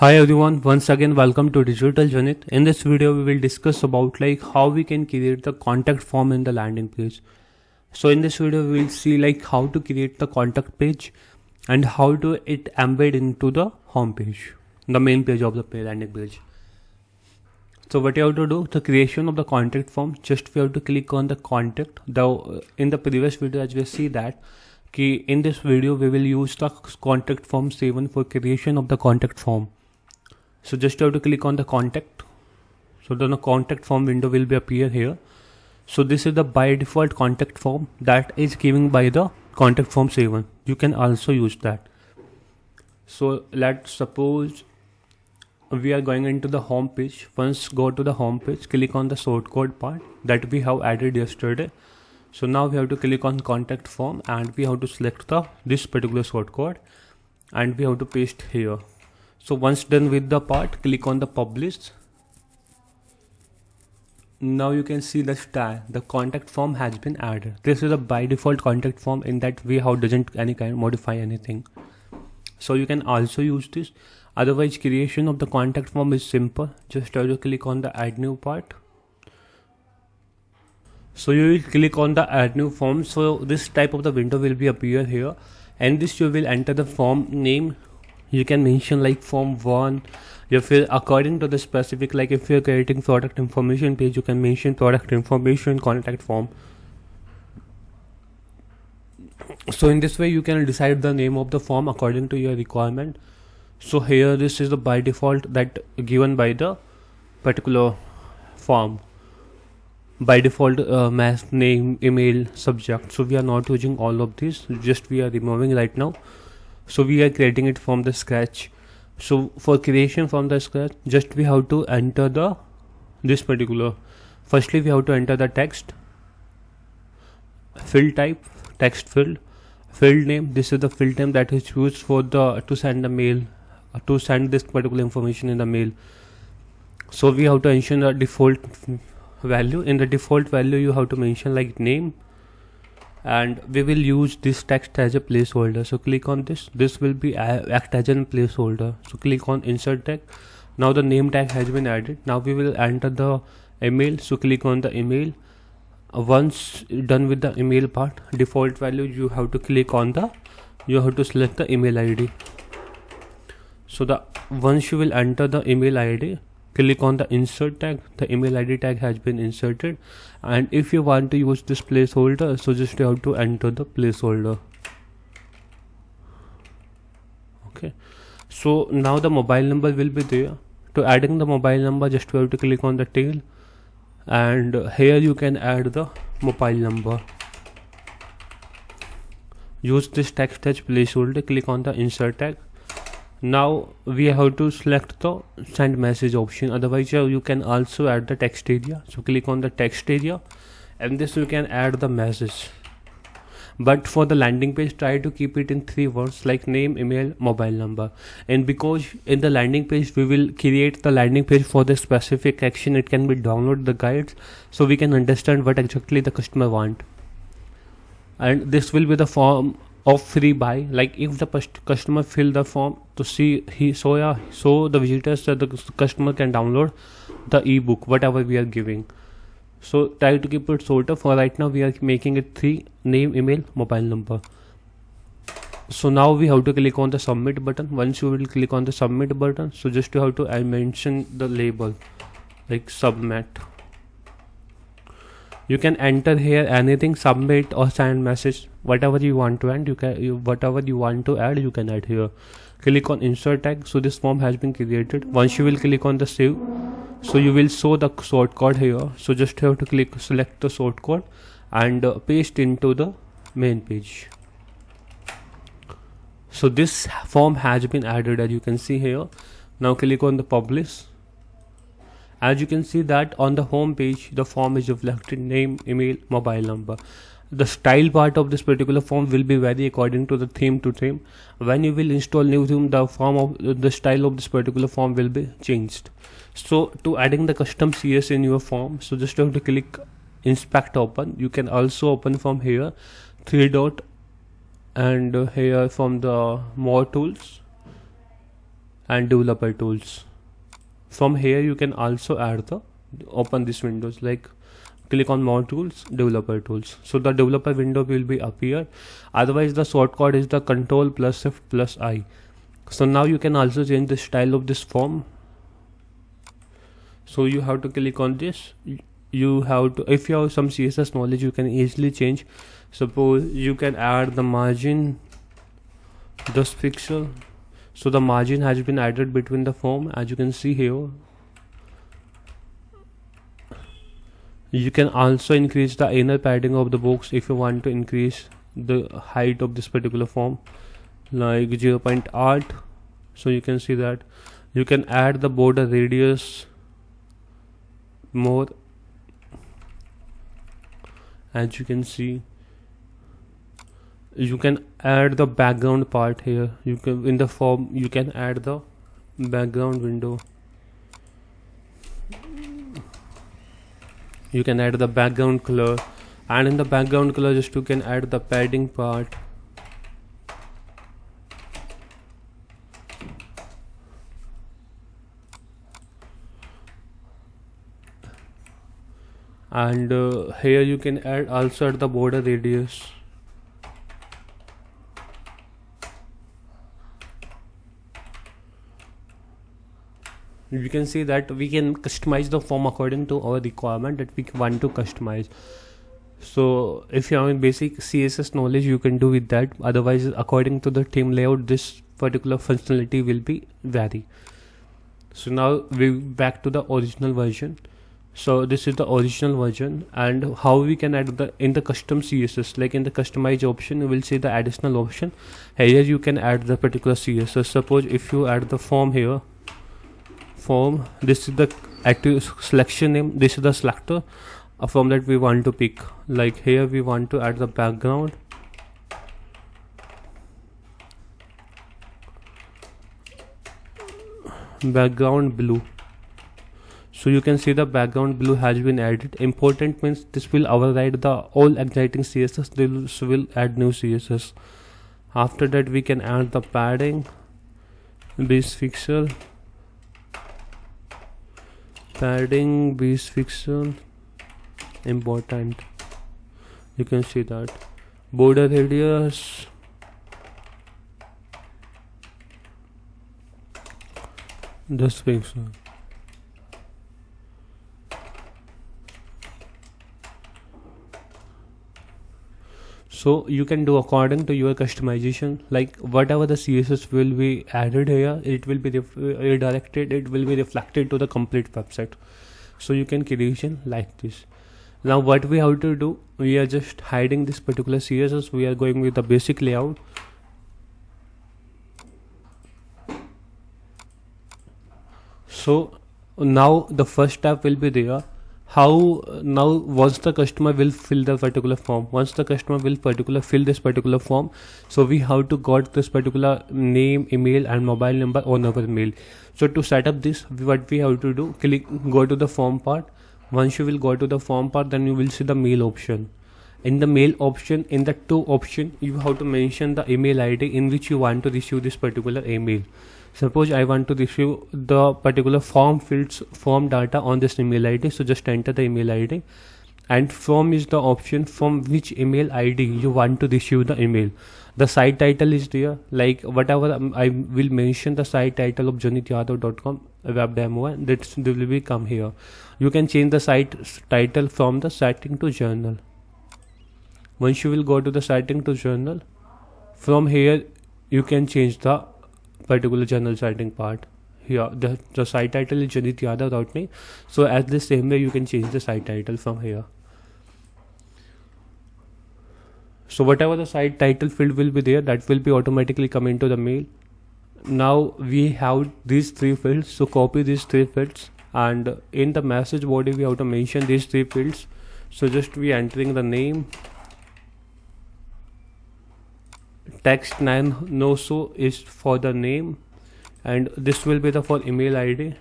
Hi everyone, once again welcome to Digital Janit. In this video we will discuss about how we can create the contact form in the landing page. So in this video we will see how to create the contact page and how to it embed into the home page, the main page of the landing page. So what you have to do, the creation of the contact form, just we have to click on the contact. In the previous video as we see that in this video we will use the contact form 7 for creation of the contact form. So just have to click on the contact. So then the contact form window will be appear here. So this is the by default contact form that is given by the contact form 7. You can also use that. So let's suppose we are going into the home page. Once go to the home page, click on the shortcode part that we have added yesterday. So now we have to click on contact form and we have to select this particular shortcode and we have to paste here. So once done with the part, click on the publish. Now you can see the style, the contact form has been added. This is a by default contact form, in that way how doesn't any kind modify anything. So you can also use this. Otherwise creation of the contact form is simple. Just have to click on the add new part. So you will click on the add new form. So this type of the window will be appear here, and this you will enter the form name. You can mention form 1. You feel according to the specific, if you're creating product information page, you can mention product information contact form. So in this way you can decide the name of the form according to your requirement. So here this is the by default that given by the particular form. By default mass name, email, subject. So we are not using all of this, just we are removing right now. So we are creating it from the scratch. So for creation from the scratch, just we have to enter this particular. Firstly we have to enter the text, field type, text field name. This is the field name that is used for to send the mail, to send this particular information in the mail. So we have to ensure the default value. In the default value you have to mention name, and we will use this text as a placeholder. So click on this will be act as a placeholder. So click on insert tag. Now the name tag has been added. Now we will enter the email. So click on the email. Once done with the email part, default value, you have to click on you have to select the email ID. So once you will enter the email ID, click on the insert tag. The email ID tag has been inserted, and if you want to use this placeholder, so just you have to enter the placeholder. Okay, so now the mobile number will be there. To adding the mobile number, just you have to click on the tail, and here you can add the mobile number. Use this text as placeholder. Click on the insert tag. Now we have to select the send message option. Otherwise you can also add the text area. So click on the text area, and this you can add the message. But for the landing page, try to keep it in 3 words like name, email, mobile number. And because in the landing page we will create the landing page for the specific action, it can be download the guides so we can understand what exactly the customer want. And this will be the form of free buy. If the customer fill the form to see so the visitors, the customer can download the ebook whatever we are giving. So try to keep it shorter. For right now we are making it 3: name, email, mobile number. So now we have to click on the submit button. Once you will click on the submit button, so just you have to mention the label submit. You can enter here anything, submit or send message, whatever you want to add. Whatever you want to add, you can add here. Click on insert tag. So this form has been created. Once you will click on the save, so you will show the shortcode here. So just have to select the shortcode and paste into the main page. So this form has been added, as you can see here. Now click on the publish. As you can see that on the home page, the form is reflected name, email, mobile number. The style part of this particular form will be vary according to the theme to theme. When you will install new theme, the style of this particular form will be changed. So to adding the custom CS in your form, so just have to click inspect open. You can also open from here 3 dot, and here from the more tools, and developer tools. From here you can also add the open this windows, like click on more tools, developer tools, so the developer window will be appear. Otherwise the shortcut is the control plus shift plus I. So now you can also change the style of this form. So you have to click on this. You have to, if you have some CSS knowledge, you can easily change. Suppose you can add the margin, this pixel. So the margin has been added between the form, as you can see here. You can also increase the inner padding of the box if you want to increase the height of this particular form, like 0.8. So you can see that you can add the border radius more, as you can see. You can add the background part here. You can, in the form, you can add the background window. You can add the background color, and in the background color just you can add the padding part. And here you can add also at the border radius. You can see that we can customize the form according to our requirement that we want to customize. So if you have basic CSS knowledge, you can do with that. Otherwise, according to the theme layout, this particular functionality will be vary. So now we back to the original version. So this is the original version, and how we can add the in the custom CSS, like in the customize option, you will see the additional option. Here you can add the particular CSS. Suppose if you add the form here, form, this is the active selection name, this is the selector from that we want to pick. Like here we want to add the background, blue. So you can see the background blue has been added. Important means this will override the all existing CSS. This will add new CSS. After that we can add the padding, base pixel, important. You can see that border radius, this pixel. So you can do according to your customization, like whatever the CSS will be added here, it will be redirected, it will be reflected to the complete website. So you can creation like this. Now what we have to do, we are just hiding this particular CSS. We are going with the basic layout. So now the first step will be there. How now once the customer will fill the particular form, fill this particular form, so we have to got this particular name, email and mobile number on our mail. So to set up this, what we have to do, go to the form part. Once you will go to the form part, then you will see the mail option. In the mail option, in the to option, you have to mention the email ID in which you want to receive this particular email. Suppose I want to receive the particular form data on this email ID. So just enter the email ID, and from is the option from which email ID you want to receive the email. The site title is there, like whatever I will mention the site title of janityadav.com web demo, and that will be come here. You can change the site title from the setting to journal. Once you will go to the setting to journal, from here you can change the particular journal setting part. Here the site title is janityadav.me. So as the same way you can change the site title from here. So whatever the site title field will be there, that will be automatically come into the mail. Now we have these three fields, so copy these three fields, and in the message body we have to mention these three fields. So just we entering the name, text 9 no so is for the name, and this will be the for email ID.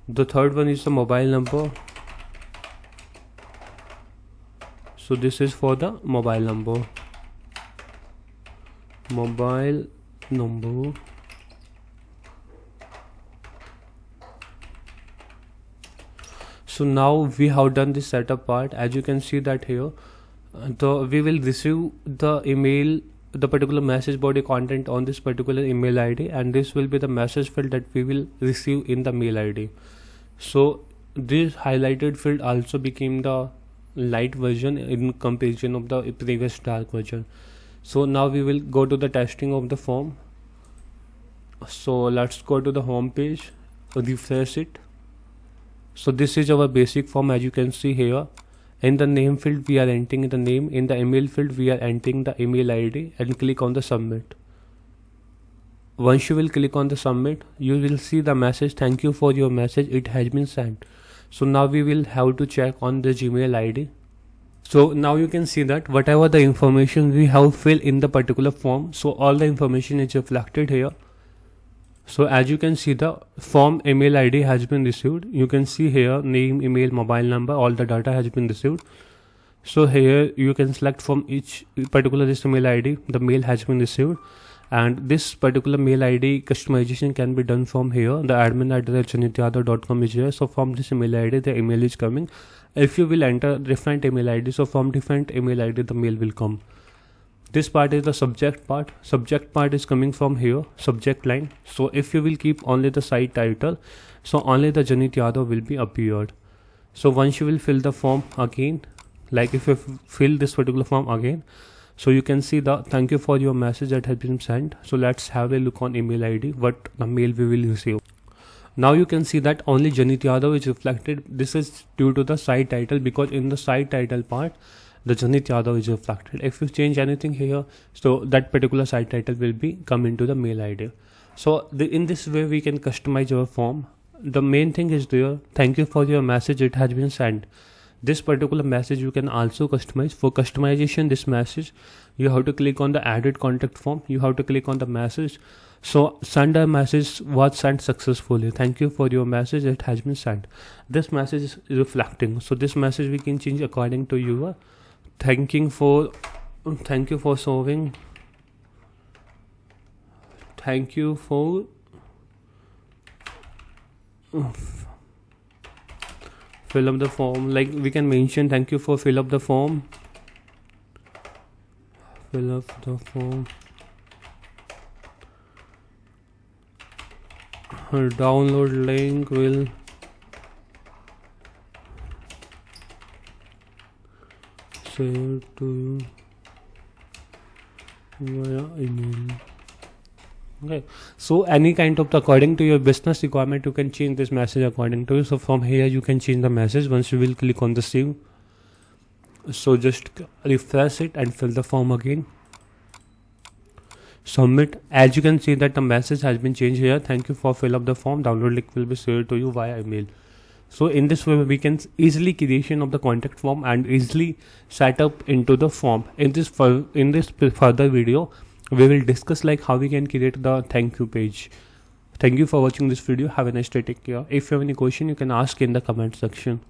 The third one is the mobile number, so this is for the mobile number. mobile number. So now we have done the setup part. As you can see that here, we will receive the email, the particular message body content on this particular email ID, and this will be the message field that we will receive in the mail ID. So this highlighted field also became the light version in comparison of the previous dark version. So now we will go to the testing of the form. So let's go to the home page, refresh it. So this is our basic form. As you can see here, in the name field we are entering the name, in the email field we are entering the email ID, and click on the submit. Once you will click on the submit, you will see the message, thank you for your message, it has been sent. So now we will have to check on the Gmail ID. So now you can see that whatever the information we have filled in the particular form, so all the information is reflected here. So as you can see, the form email ID has been received. You can see here name, email, mobile number, all the data has been received. So here you can select from each particular this email ID, the mail has been received, and this particular mail ID customization can be done from here. The admin@janityadav.com is here. So from this email ID the email is coming. If you will enter different email ID, so from different email ID the mail will come. This part is the subject part. Subject part is coming from here, subject line. So if you will keep only the site title, so only the Janit Yadav will be appeared. So once you will fill the form again, like if you fill this particular form again, so you can see the thank you for your message that has been sent. So let's have a look on email ID, what the mail we will receive. Now you can see that only Janit Yadav is reflected. This is due to the site title, because in the site title part the Janit Yadav is reflected. If you change anything here, so that particular site title will be come into the mail ID. So in this way we can customize our form. The main thing is there, thank you for your message, it has been sent. This particular message you can also customize. For customization this message, you have to click on the edit contact form, you have to click on the message. So send a message was sent successfully, thank you for your message, it has been sent. This message is reflecting, so this message we can change according to your thank you for solving, thank you for fill up the form. Like we can mention thank you for fill up the form, fill up the form, download link will share to you via email. Okay, so any kind of according to your business requirement you can change this message according to you. So from here you can change the message once you will click on the save. So just refresh it and fill the form again, submit. As you can see that the message has been changed here, thank you for fill up the form, download link will be shared to you via email. So in this way we can easily creation of the contact form and easily set up into the form. In this further video we will discuss like how we can create the thank you page. Thank you for watching this video. Have a nice day. Take care. If you have any question you can ask in the comment section.